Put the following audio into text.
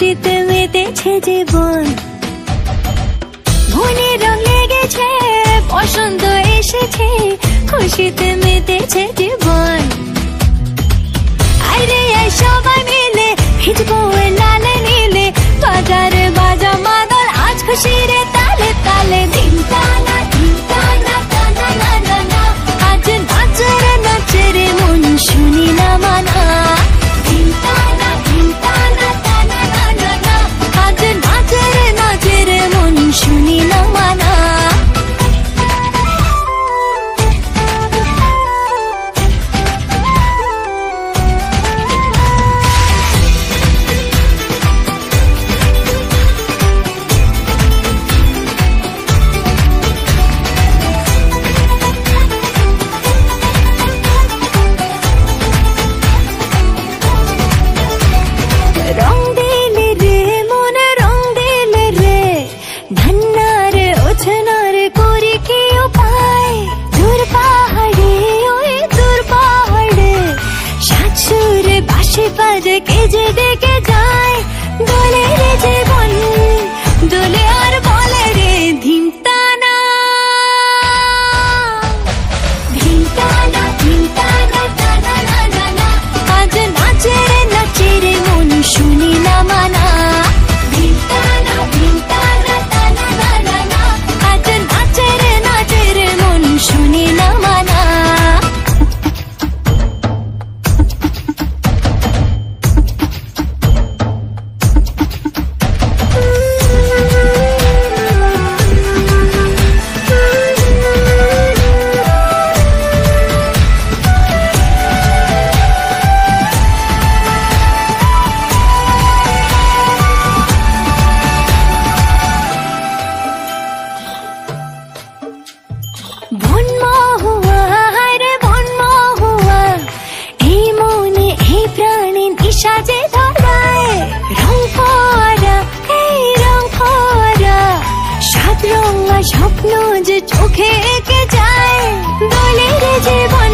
খুশিতে মেতেছে জীবন, মনে রং লেগেছে, বসন্ত এসেছে, খুশিতে মেতেছে জীবন। আরে সবাই মিলে ভিজবো লালে নীলে, বাজারে বাজা মাদল আজ খুশির তালে তালে। ধিনতানা ধিনতানা তানা না না না, আজ নাচরে নাচরে মন শুনি না মানা। ধিনতানা ধিনতানা তানা না না না, আজ নাচরে নাচরে মন শুনি না মানা। কে যে ডেকে যায়, দোলে রে জীবন দোলে আর বলে রে ধিনতানা ধিনতানা ধিনতানা তানা না না না, আজ নাচে রে মন শুনি না মানা। ধিনতানা ধিনতানা তানা না না না, আজ নাচে রে মন শুনি না মানা। স্বপ্ন যে চোখে এঁকে যায়, দোলে রে জীবন